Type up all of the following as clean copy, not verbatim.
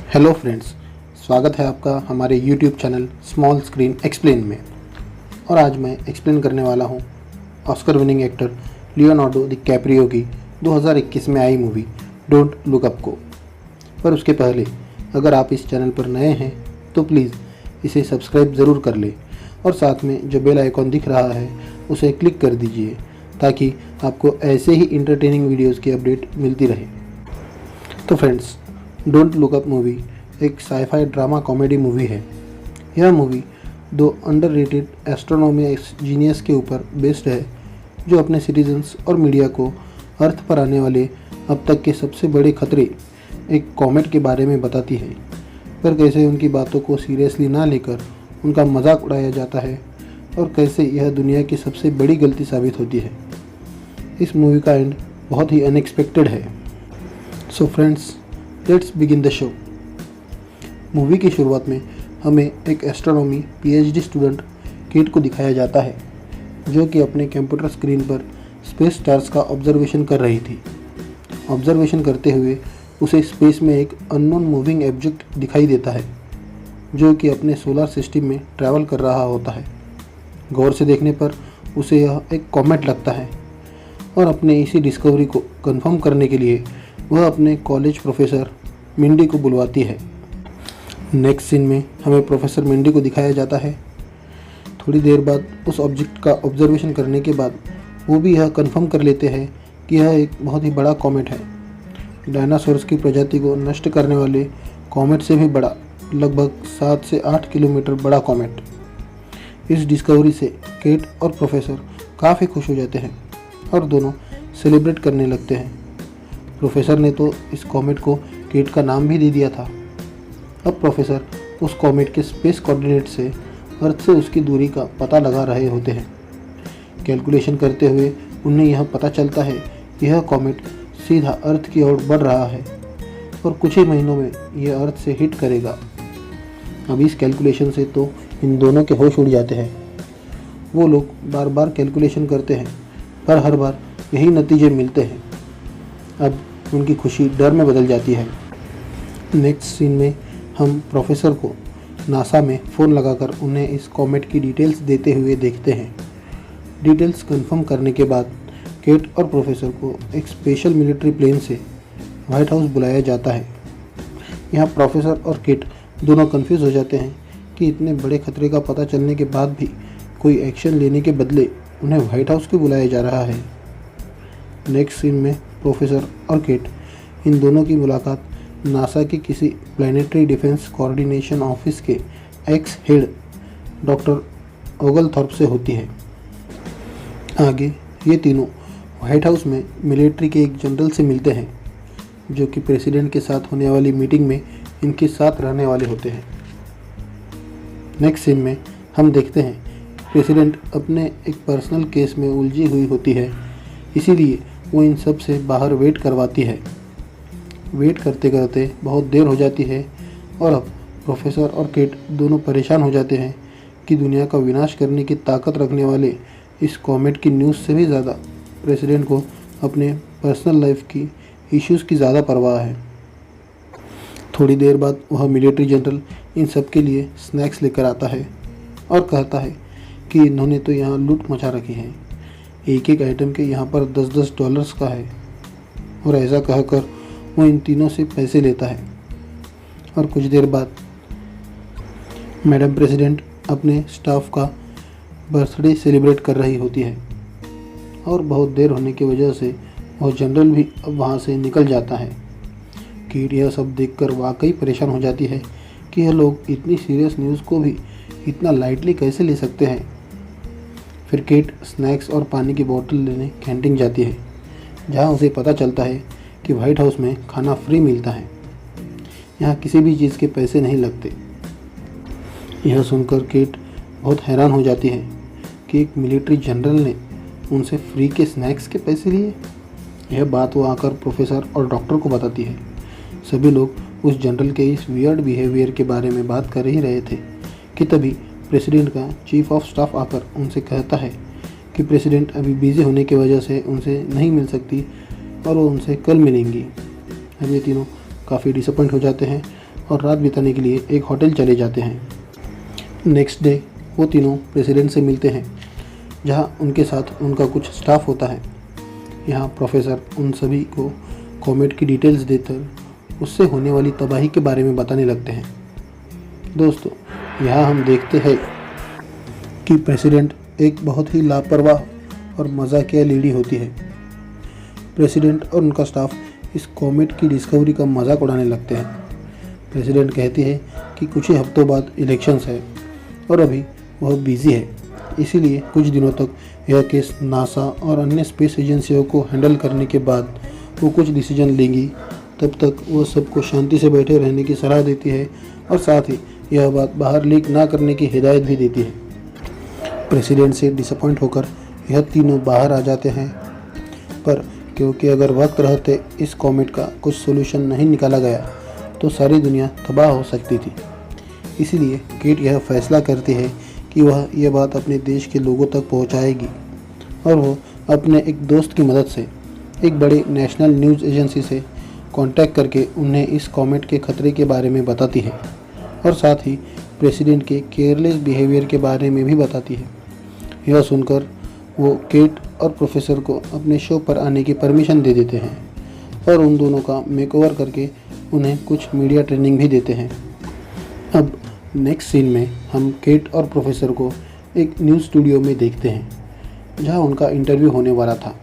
Hello friends, स्वागत है आपका हमारे YouTube channel small screen explain में। और आज मैं एक्सप्लेन करने वाला हूँ Oscar winning actor Leonardo DiCaprio की 2021 में आई मूवी डोंट लुक अप को। पर उसके पहले अगर आप इस चैनल पर नए हैं तो प्लीज़ इसे सब्सक्राइब ज़रूर कर लें और साथ में जो बेल आइकॉन दिख रहा है उसे क्लिक कर दीजिए ताकि आपको ऐसे ही इंटरटेनिंग वीडियोज़ की अपडेट मिलती रहे। तो friends, don't look up movie एक साईफाई ड्रामा कॉमेडी मूवी है। यह मूवी दो अंडररेटेड एस्ट्रोनॉमी जीनियस के ऊपर बेस्ड है जो अपने सिटीजन्स और मीडिया को अर्थ पर आने वाले अब तक के सबसे बड़े खतरे एक कॉमेट के बारे में बताती है, पर कैसे उनकी बातों को सीरियसली ना लेकर उनका मजाक उड़ाया जाता है और कैसे यह दुनिया की सबसे बड़ी गलती साबित होती है। इस मूवी का एंड बहुत ही अनएक्सपेक्टेड है। So friends, let's begin the show. Movie की शुरुआत में हमें एक एस्ट्रोनॉमी पीएचडी स्टूडेंट केट को दिखाया जाता है जो कि अपने कंप्यूटर स्क्रीन पर स्पेस स्टार्स का ऑब्जर्वेशन कर रही थी। ऑब्जर्वेशन करते हुए उसे स्पेस में एक अननोन मूविंग ऑब्जेक्ट दिखाई देता है जो कि अपने सोलर सिस्टम में ट्रैवल कर रहा होता है। गौर से देखने पर उसे यह एक कॉमेट लगता है और अपने इसी डिस्कवरी को कंफर्म करने के लिए वह अपने कॉलेज प्रोफेसर मिंडी को बुलवाती है। नेक्स्ट सीन में हमें प्रोफेसर मिंडी को दिखाया जाता है। थोड़ी देर बाद उस ऑब्जेक्ट का ऑब्जर्वेशन करने के बाद वो भी यह कंफर्म कर लेते हैं कि यह एक बहुत ही बड़ा कॉमेट है, डायनासोर्स की प्रजाति को नष्ट करने वाले कॉमेट से भी बड़ा, लगभग 7 से 8 किलोमीटर बड़ा कॉमेट। इस डिस्कवरी से केट और प्रोफेसर काफ़ी खुश हो जाते हैं और दोनों सेलिब्रेट करने लगते हैं। प्रोफेसर ने तो इस कॉमेट को केट का नाम भी दे दिया था। अब प्रोफेसर उस कॉमेट के स्पेस कोऑर्डिनेट से अर्थ से उसकी दूरी का पता लगा रहे होते हैं। कैलकुलेशन करते हुए उन्हें यह पता चलता है कि यह कॉमेट सीधा अर्थ की ओर बढ़ रहा है और कुछ ही महीनों में यह अर्थ से हिट करेगा। अब इस कैलकुलेशन से तो इन दोनों के होश उड़ जाते हैं। वो लोग बार बार कैलकुलेशन करते हैं पर हर बार यही नतीजे मिलते हैं। अब उनकी खुशी डर में बदल जाती है। नेक्स्ट सीन में हम प्रोफेसर को नासा में फ़ोन लगाकर उन्हें इस कॉमेट की डिटेल्स देते हुए देखते हैं। डिटेल्स कंफर्म करने के बाद केट और प्रोफेसर को एक स्पेशल मिलिट्री प्लेन से व्हाइट हाउस बुलाया जाता है। यहाँ प्रोफेसर और केट दोनों कंफ्यूज हो जाते हैं कि इतने बड़े खतरे का पता चलने के बाद भी कोई एक्शन लेने के बदले उन्हें व्हाइट हाउस क्यों बुलाया जा रहा है। नेक्स्ट सीन में प्रोफेसर और केट इन दोनों की मुलाकात नासा के किसी प्लानिटरी डिफेंस कोऑर्डिनेशन ऑफिस के एक्स हेड डॉक्टर ओगलथॉर्प से होती है। आगे ये तीनों व्हाइट हाउस में मिलिट्री के एक जनरल से मिलते हैं जो कि प्रेसिडेंट के साथ होने वाली मीटिंग में इनके साथ रहने वाले होते हैं। नेक्स्ट सीन में हम देखते हैं प्रेसिडेंट अपने एक पर्सनल केस में उलझी हुई होती है, इसीलिए वो इन सब से बाहर वेट करवाती है। वेट करते करते बहुत देर हो जाती है और अब प्रोफेसर और केट दोनों परेशान हो जाते हैं कि दुनिया का विनाश करने की ताकत रखने वाले इस कॉमेट की न्यूज़ से भी ज़्यादा प्रेसिडेंट को अपने पर्सनल लाइफ की इश्यूज़ की ज़्यादा परवाह है। थोड़ी देर बाद वह मिलिट्री जनरल इन सब के लिए स्नैक्स लेकर आता है और कहता है कि इन्होंने तो यहाँ लूट मचा रखी है, एक एक आइटम के यहाँ पर $10 का है। और ऐसा कहकर वो इन तीनों से पैसे लेता है। और कुछ देर बाद मैडम प्रेसिडेंट अपने स्टाफ का बर्थडे सेलिब्रेट कर रही होती है और बहुत देर होने की वजह से वो जनरल भी अब वहाँ से निकल जाता है। केट यह सब देखकर वाकई परेशान हो जाती है कि यह लोग इतनी सीरियस न्यूज़ को भी इतना लाइटली कैसे ले सकते हैं। फिर केट स्नैक्स और पानी की बोतल लेने कैंटीन जाती है जहाँ उसे पता चलता है कि व्हाइट हाउस में खाना फ्री मिलता है, यहाँ किसी भी चीज़ के पैसे नहीं लगते। यह सुनकर केट बहुत हैरान हो जाती है कि एक मिलिट्री जनरल ने उनसे फ्री के स्नैक्स के पैसे लिए। यह बात वो आकर प्रोफेसर और डॉक्टर को बताती है। सभी लोग उस जनरल के इस वियर्ड बिहेवियर के बारे में बात कर ही रहे थे कि तभी प्रेसिडेंट का चीफ ऑफ स्टाफ आकर उनसे कहता है कि प्रेसिडेंट अभी बिज़ी होने की वजह से उनसे नहीं मिल सकती और वो उनसे कल मिलेंगी। अब ये तीनों काफ़ी डिसअपॉइंट हो जाते हैं और रात बिताने के लिए एक होटल चले जाते हैं। नेक्स्ट डे वो तीनों प्रेसिडेंट से मिलते हैं, जहाँ उनके साथ उनका कुछ स्टाफ होता है। यहाँ प्रोफेसर उन सभी को कॉमेट की डिटेल्स देकर उससे होने वाली तबाही के बारे में बताने लगते हैं। दोस्तों, यहाँ हम देखते हैं कि प्रेसिडेंट एक बहुत ही लापरवाह और मजाकिया लेडी होती है। प्रेसिडेंट और उनका स्टाफ इस कॉमेट की डिस्कवरी का मजाक उड़ाने लगते हैं। प्रेसिडेंट कहती है कि कुछ ही हफ्तों बाद इलेक्शंस है और अभी बहुत बिजी है, इसीलिए कुछ दिनों तक यह केस नासा और अन्य स्पेस एजेंसियों को हैंडल करने के बाद वो कुछ डिसीजन लेंगी। तब तक वो सबको शांति से बैठे रहने की सलाह देती है और साथ ही यह बात बाहर लीक ना करने की हिदायत भी देती है। प्रेसिडेंट से डिसअपॉइंट होकर यह तीनों बाहर आ जाते हैं, पर क्योंकि अगर वक्त रहते इस कॉमेट का कुछ सोल्यूशन नहीं निकाला गया तो सारी दुनिया तबाह हो सकती थी। इसीलिए केट यह फैसला करती है कि वह यह बात अपने देश के लोगों तक पहुंचाएगी और वो अपने एक दोस्त की मदद से एक बड़े नेशनल न्यूज़ एजेंसी से कांटेक्ट करके उन्हें इस कॉमेट के खतरे के बारे में बताती है और साथ ही प्रेसिडेंट के केयरलेस बिहेवियर के बारे में भी बताती है। यह सुनकर वो केट और प्रोफेसर को अपने शो पर आने की परमिशन दे देते हैं और उन दोनों का मेकओवर करके उन्हें कुछ मीडिया ट्रेनिंग भी देते हैं। अब नेक्स्ट सीन में हम केट और प्रोफेसर को एक न्यूज़ स्टूडियो में देखते हैं, जहां उनका इंटरव्यू होने वाला था।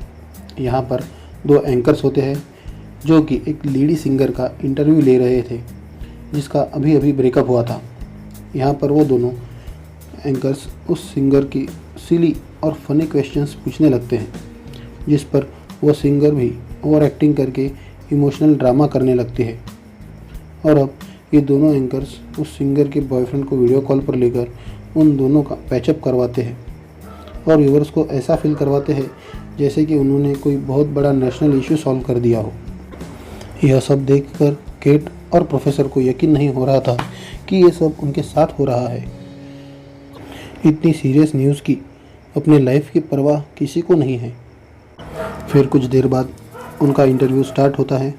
यहाँ पर दो एंकर्स होते हैं जो कि एक लेडी सिंगर का इंटरव्यू ले रहे थे, जिसका अभी अभी ब्रेकअप हुआ था। यहाँ पर वो दोनों एंकर्स उस सिंगर की सिली और फनी क्वेश्चंस पूछने लगते हैं, जिस पर वो सिंगर भी ओवर एक्टिंग करके इमोशनल ड्रामा करने लगती है। और अब ये दोनों एंकर्स उस सिंगर के बॉयफ्रेंड को वीडियो कॉल पर लेकर उन दोनों का पैचअप करवाते हैं और व्यूअर्स को ऐसा फील करवाते हैं जैसे कि उन्होंने कोई बहुत बड़ा नेशनल इशू सॉल्व कर दिया हो। यह सब देखकर केट और प्रोफेसर को यकीन नहीं हो रहा था कि ये सब उनके साथ हो रहा है। इतनी सीरियस न्यूज़ की अपने लाइफ की परवाह किसी को नहीं है। फिर कुछ देर बाद उनका इंटरव्यू स्टार्ट होता है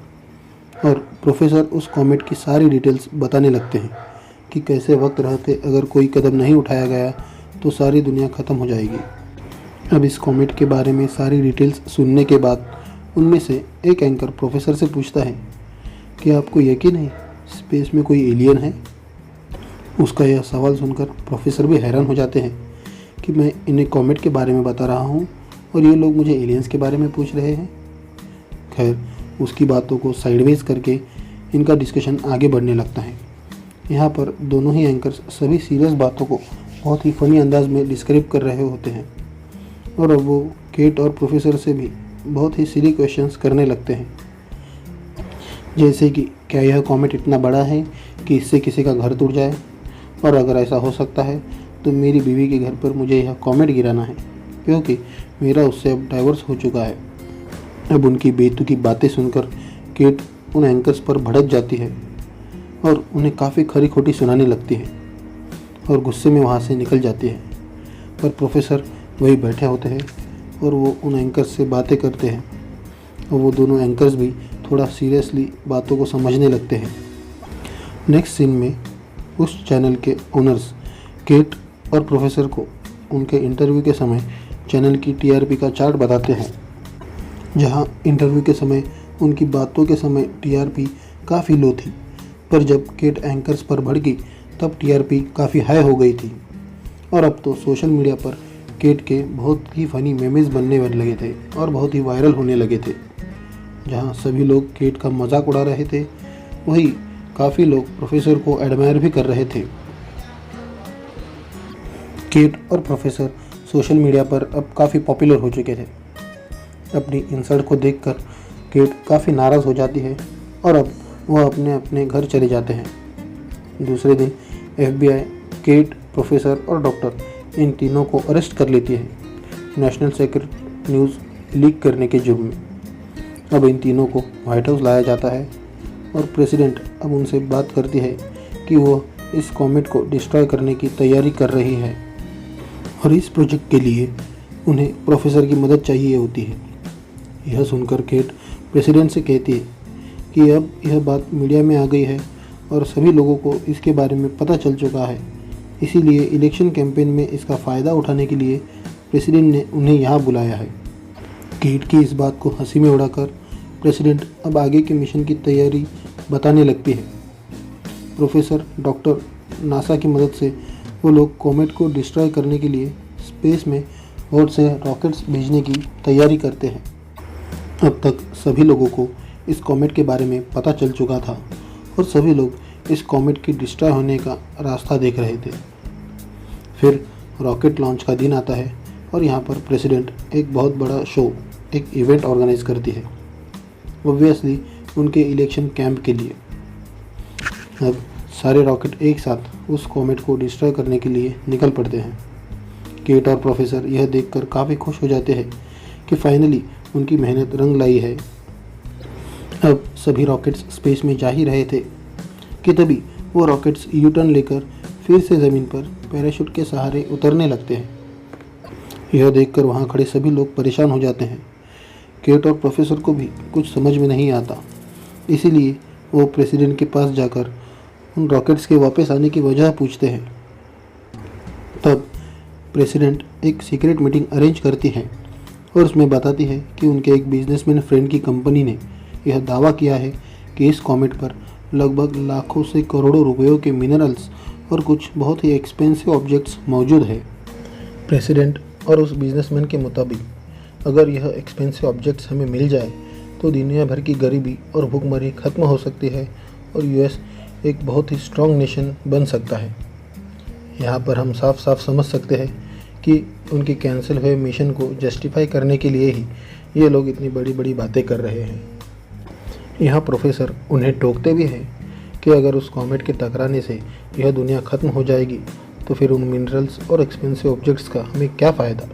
और प्रोफेसर उस कॉमेट की सारी डिटेल्स बताने लगते हैं कि कैसे वक्त रहते अगर कोई कदम नहीं उठाया गया तो सारी दुनिया ख़त्म हो जाएगी। अब इस कॉमेट के बारे में सारी डिटेल्स सुनने के बाद उनमें से एक एंकर प्रोफेसर से पूछता है कि आपको यकीन है स्पेस में कोई एलियन है। उसका यह सवाल सुनकर प्रोफेसर भी हैरान हो जाते हैं कि मैं इन्हें कॉमेट के बारे में बता रहा हूँ और ये लोग मुझे एलियंस के बारे में पूछ रहे हैं। खैर, उसकी बातों को साइडवेज करके इनका डिस्कशन आगे बढ़ने लगता है। यहाँ पर दोनों ही एंकर्स सभी सीरियस बातों को बहुत ही फनी अंदाज में डिस्क्राइब कर रहे होते हैं और अब वो केट और प्रोफेसर से भी बहुत ही सिली क्वेश्चंस करने लगते हैं, जैसे कि क्या यह कॉमेट इतना बड़ा है कि इससे किसी का घर टूट जाए, और अगर ऐसा हो सकता है तो मेरी बीवी के घर पर मुझे यह कॉमेट गिराना है क्योंकि मेरा उससे अब डाइवोर्स हो चुका है। अब उनकी बेतुकी बातें सुनकर केट उन एंकर्स पर भड़क जाती है और उन्हें काफ़ी खरी खोटी सुनाने लगती है और गुस्से में वहाँ से निकल जाती है। पर प्रोफेसर वही बैठे होते हैं और वो उन एंकर्स से बातें करते हैं और वो दोनों एंकर्स भी थोड़ा सीरियसली बातों को समझने लगते हैं। नेक्स्ट सीन में उस चैनल के ओनर्स केट और प्रोफेसर को उनके इंटरव्यू के समय चैनल की टीआरपी का चार्ट बताते हैं, जहां इंटरव्यू के समय उनकी बातों के समय टीआरपी काफ़ी लो थी, पर जब केट एंकर्स पर भड़की तब टीआरपी काफ़ी हाई हो गई थी। और अब तो सोशल मीडिया पर केट के बहुत ही फ़नी मेमेज़ बनने लगे थे और बहुत ही वायरल होने लगे थे। जहां सभी लोग केट का मजाक उड़ा रहे थे, वही काफ़ी लोग प्रोफेसर को एडमायर भी कर रहे थे। केट और प्रोफेसर सोशल मीडिया पर अब काफ़ी पॉपुलर हो चुके थे। अपनी इंसल्ट को देखकर केट काफ़ी नाराज़ हो जाती है और अब वह अपने अपने घर चले जाते हैं। दूसरे दिन FBI केट, प्रोफेसर और डॉक्टर इन तीनों को अरेस्ट कर लेती है नेशनल सीक्रेट न्यूज़ लीक करने के जुर्म में। अब इन तीनों को व्हाइट हाउस लाया जाता है और प्रेसिडेंट अब उनसे बात करती है कि वो इस कॉमेट को डिस्ट्रॉय करने की तैयारी कर रही है और इस प्रोजेक्ट के लिए उन्हें प्रोफेसर की मदद चाहिए होती है। यह सुनकर केट प्रेसिडेंट से कहती है कि अब यह बात मीडिया में आ गई है और सभी लोगों को इसके बारे में पता चल चुका है। इसीलिए इलेक्शन कैंपेन में इसका फ़ायदा उठाने के लिए प्रेसिडेंट ने उन्हें यहाँ बुलाया है। कीट की इस बात को हंसी में उड़ाकर प्रेसिडेंट अब आगे के मिशन की तैयारी बताने लगती है। प्रोफेसर डॉक्टर नासा की मदद से वो लोग कॉमेट को डिस्ट्रॉय करने के लिए स्पेस में बहुत से रॉकेट्स भेजने की तैयारी करते हैं। अब तक सभी लोगों को इस कॉमेट के बारे में पता चल चुका था और सभी लोग इस कॉमेट की डिस्ट्रॉय होने का रास्ता देख रहे थे। फिर रॉकेट लॉन्च का दिन आता है और यहाँ पर प्रेसिडेंट एक बहुत बड़ा शो, एक इवेंट ऑर्गेनाइज करती है, ऑब्वियसली उनके इलेक्शन कैंप के लिए। अब सारे रॉकेट एक साथ उस कॉमेट को डिस्ट्रॉय करने के लिए निकल पड़ते हैं। केट और प्रोफेसर यह देखकर काफ़ी खुश हो जाते हैं कि फाइनली उनकी मेहनत रंग लाई है। अब सभी रॉकेट्स स्पेस में जा ही रहे थे कि तभी वो रॉकेट्स यू टर्न लेकर फिर से ज़मीन पर पैराशूट के सहारे उतरने लगते हैं। यह देखकर वहाँ खड़े सभी लोग परेशान हो जाते हैं। केट और प्रोफेसर को भी कुछ समझ में नहीं आता, इसीलिए वो प्रेसिडेंट के पास जाकर उन रॉकेट्स के वापस आने की वजह पूछते हैं। तब प्रेसिडेंट एक सीक्रेट मीटिंग अरेंज करती है और उसमें बताती है कि उनके एक बिजनेसमैन फ्रेंड की कंपनी ने यह दावा किया है कि इस कॉमेट पर लगभग लाखों से करोड़ों रुपयों के मिनरल्स और कुछ बहुत ही एक्सपेंसिव ऑब्जेक्ट्स मौजूद है। प्रेसिडेंट और उस बिजनेसमैन के मुताबिक अगर यह एक्सपेंसिव ऑब्जेक्ट्स हमें मिल जाए तो दुनिया भर की गरीबी और भूखमरी खत्म हो सकती है और यूएस एक बहुत ही स्ट्रॉन्ग नेशन बन सकता है। यहाँ पर हम साफ साफ समझ सकते हैं कि उनके कैंसिल हुए मिशन को जस्टिफाई करने के लिए ही ये लोग इतनी बड़ी बड़ी बातें कर रहे हैं। यहाँ प्रोफेसर उन्हें टोकते भी हैं कि अगर उस कॉमेट के टकराने से यह दुनिया ख़त्म हो जाएगी तो फिर उन मिनरल्स और एक्सपेंसिव ऑब्जेक्ट्स का हमें क्या फ़ायदा।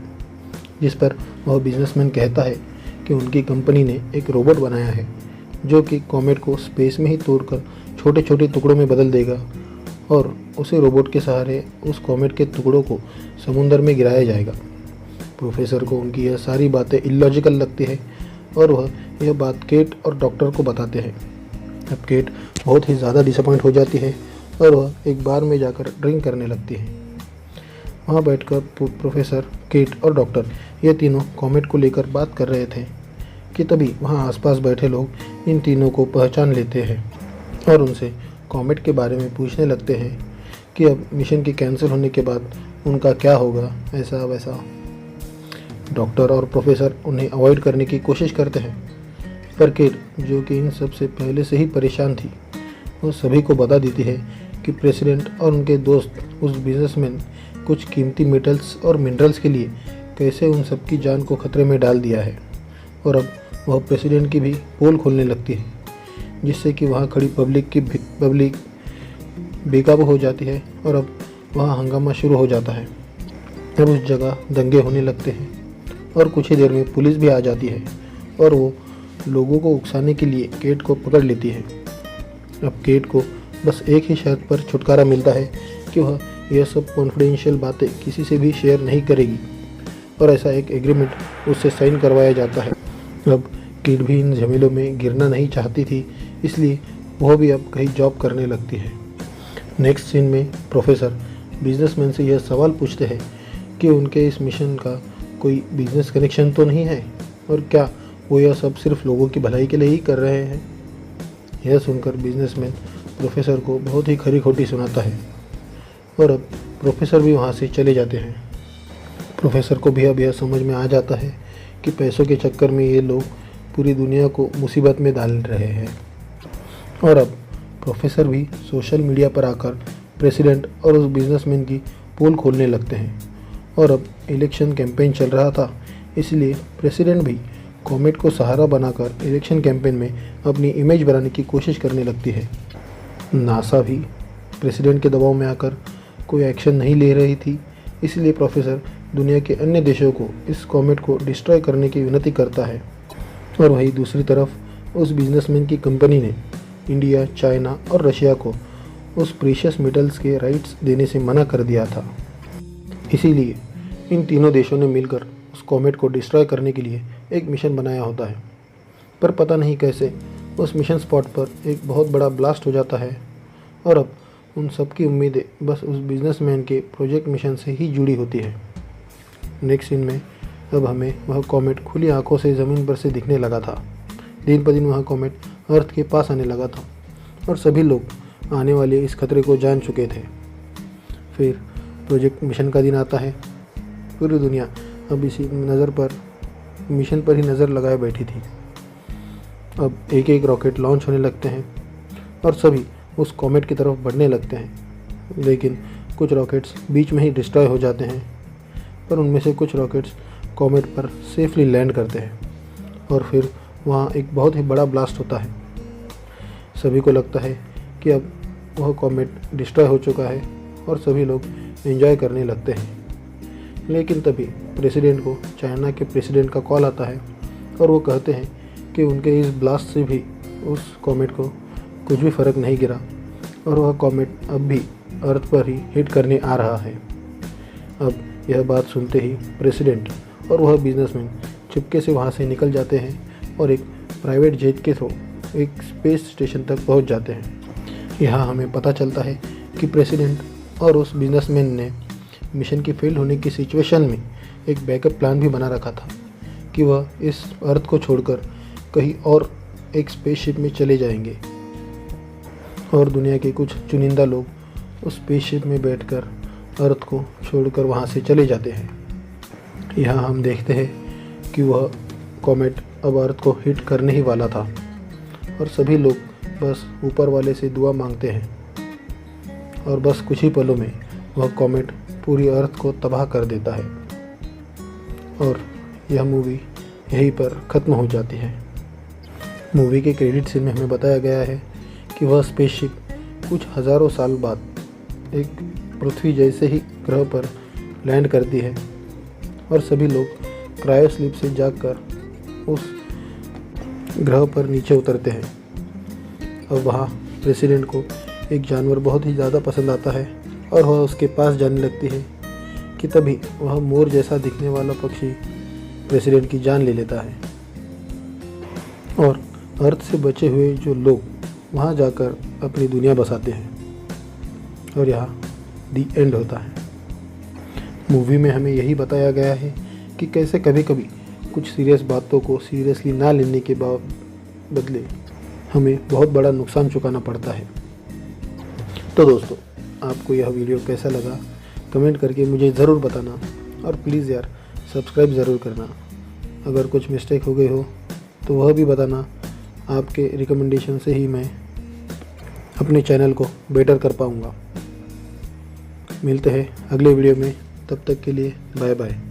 जिस पर वह बिजनेसमैन कहता है कि उनकी कंपनी ने एक रोबोट बनाया है जो कि कॉमेट को स्पेस में ही तोड़कर छोटे छोटे टुकड़ों में बदल देगा और उसे रोबोट के सहारे उस कॉमेट के टुकड़ों को समुंदर में गिराया जाएगा। प्रोफेसर को उनकी यह सारी बातें इलॉजिकल लगती है और वह यह बात केट और डॉक्टर को बताते हैं। अब केट बहुत ही ज़्यादा डिसअपॉइंट हो जाती है और वह एक बार में जाकर ड्रिंक करने लगती है। वहाँ बैठकर प्रोफेसर, केट और डॉक्टर ये तीनों कॉमेट को लेकर बात कर रहे थे कि तभी वहाँ आसपास बैठे लोग इन तीनों को पहचान लेते हैं और उनसे कॉमेट के बारे में पूछने लगते हैं कि अब मिशन के कैंसिल होने के बाद उनका क्या होगा, ऐसा वैसा। डॉक्टर और प्रोफेसर उन्हें अवॉइड करने की कोशिश करते हैं, पर केट, जो कि इन सब से पहले से ही परेशान थी, वो सभी को बता देती है कि प्रेसिडेंट और उनके दोस्त उस बिजनेसमैन कुछ कीमती मेटल्स और मिनरल्स के लिए कैसे उन सब की जान को खतरे में डाल दिया है। और अब वह प्रेसिडेंट की भी पोल खोलने लगती है, जिससे कि वहाँ खड़ी पब्लिक बेकाबू हो जाती है और अब वहाँ हंगामा शुरू हो जाता है। अब उस जगह दंगे होने लगते हैं और कुछ ही देर में पुलिस भी आ जाती है और वो लोगों को उकसाने के लिए केट को पकड़ लेती है। अब केट को बस एक ही शर्त पर छुटकारा मिलता है कि वह यह सब कॉन्फिडेंशियल बातें किसी से भी शेयर नहीं करेगी और ऐसा एक एग्रीमेंट उससे साइन करवाया जाता है। अब केट भी इन झमेलों में गिरना नहीं चाहती थी, इसलिए वह भी अब कहीं जॉब करने लगती है। नेक्स्ट सीन में प्रोफेसर बिजनेसमैन से यह सवाल पूछते हैं कि उनके इस मिशन का कोई बिजनेस कनेक्शन तो नहीं है और क्या वो यह सब सिर्फ लोगों की भलाई के लिए ही कर रहे हैं। यह सुनकर बिजनेसमैन प्रोफेसर को बहुत ही खरी खोटी सुनाता है और अब प्रोफेसर भी वहाँ से चले जाते हैं। प्रोफेसर को भी अब यह समझ में आ जाता है कि पैसों के चक्कर में ये लोग पूरी दुनिया को मुसीबत में डाल रहे हैं और अब प्रोफेसर भी सोशल मीडिया पर आकर प्रेसिडेंट और उस बिजनेसमैन की पोल खोलने लगते हैं। और अब इलेक्शन कैंपेन चल रहा था, इसलिए प्रेसिडेंट भी कॉमेट को सहारा बनाकर इलेक्शन कैंपेन में अपनी इमेज बनाने की कोशिश करने लगती है। नासा भी प्रेसिडेंट के दबाव में आकर कोई एक्शन नहीं ले रही थी, इसलिए प्रोफेसर दुनिया के अन्य देशों को इस कॉमेट को डिस्ट्रॉय करने की विनती करता है। और वहीं दूसरी तरफ उस बिजनेसमैन की कंपनी ने इंडिया, चाइना और रशिया को उस प्रीशियस मेटल्स के राइट्स देने से मना कर दिया था। इसीलिए इन तीनों देशों ने मिलकर उस कॉमेट को डिस्ट्रॉय करने के लिए एक मिशन बनाया होता है। पर पता नहीं कैसे उस मिशन स्पॉट पर एक बहुत बड़ा ब्लास्ट हो जाता है और अब उन सबकी उम्मीदें बस उस बिजनेसमैन के प्रोजेक्ट मिशन से ही जुड़ी होती है। नेक्स्ट सीन में अब हमें वह कॉमेट खुली आंखों से ज़मीन पर से दिखने लगा था। दिन पर दिन वह कॉमेट अर्थ के पास आने लगा था और सभी लोग आने वाले इस खतरे को जान चुके थे। फिर प्रोजेक्ट मिशन का दिन आता है। पूरी दुनिया अब इसी मिशन पर ही नज़र लगाए बैठी थी। अब एक एक रॉकेट लॉन्च होने लगते हैं और सभी उस कॉमेट की तरफ बढ़ने लगते हैं। लेकिन कुछ रॉकेट्स बीच में ही डिस्ट्रॉय हो जाते हैं, पर उनमें से कुछ रॉकेट्स कॉमेट पर सेफली लैंड करते हैं और फिर वहाँ एक बहुत ही बड़ा ब्लास्ट होता है। सभी को लगता है कि अब वह कॉमेट डिस्ट्रॉय हो चुका है और सभी लोग एंजॉय करने लगते हैं। लेकिन तभी प्रेसिडेंट को चाइना के प्रेसिडेंट का कॉल आता है और वो कहते हैं कि उनके इस ब्लास्ट से भी उस कॉमेट को कुछ भी फ़र्क नहीं गिरा और वह कॉमेट अब भी अर्थ पर ही हिट करने आ रहा है। अब यह बात सुनते ही प्रेसिडेंट और वह बिजनेसमैन चुपके से वहाँ से निकल जाते हैं और एक प्राइवेट जेट के थ्रू एक स्पेस स्टेशन तक पहुँच जाते हैं। यहाँ हमें पता चलता है कि प्रेसिडेंट और उस बिजनेसमैन ने मिशन की फेल होने की सिचुएशन में एक बैकअप प्लान भी बना रखा था कि वह इस अर्थ को छोड़कर कहीं और एक स्पेसशिप में चले जाएंगे और दुनिया के कुछ चुनिंदा लोग उस स्पेसशिप में बैठकर अर्थ को छोड़कर वहाँ से चले जाते हैं। यहाँ हम देखते हैं कि वह कॉमेट अब अर्थ को हिट करने ही वाला था और सभी लोग बस ऊपर वाले से दुआ मांगते हैं और बस कुछ ही पलों में वह कॉमेट पूरी अर्थ को तबाह कर देता है और यह मूवी यहीं पर ख़त्म हो जाती है। मूवी के क्रेडिट सीन में हमें बताया गया है कि वह स्पेसशिप कुछ हज़ारों साल बाद एक पृथ्वी जैसे ही ग्रह पर लैंड करती है और सभी लोग क्रायो स्लीप से जागकर उस ग्रह पर नीचे उतरते हैं। अब वहाँ प्रेसिडेंट को एक जानवर बहुत ही ज़्यादा पसंद आता है और वह उसके पास जाने लगती है कि तभी वह मोर जैसा दिखने वाला पक्षी प्रेसिडेंट की जान ले लेता है और अर्थ से बचे हुए जो लोग वहाँ जाकर अपनी दुनिया बसाते हैं और यहाँ दी एंड होता है। मूवी में हमें यही बताया गया है कि कैसे कभी कभी कुछ सीरियस बातों को सीरियसली ना लेने के बदले हमें बहुत बड़ा नुकसान चुकाना पड़ता है। तो दोस्तों, आपको यह वीडियो कैसा लगा कमेंट करके मुझे ज़रूर बताना और प्लीज़ यार सब्सक्राइब ज़रूर करना। अगर कुछ मिस्टेक हो गई हो तो वह भी बताना। आपके रिकमेंडेशन से ही मैं अपने चैनल को बेटर कर पाऊँगा। मिलते हैं अगले वीडियो में, तब तक के लिए बाय बाय।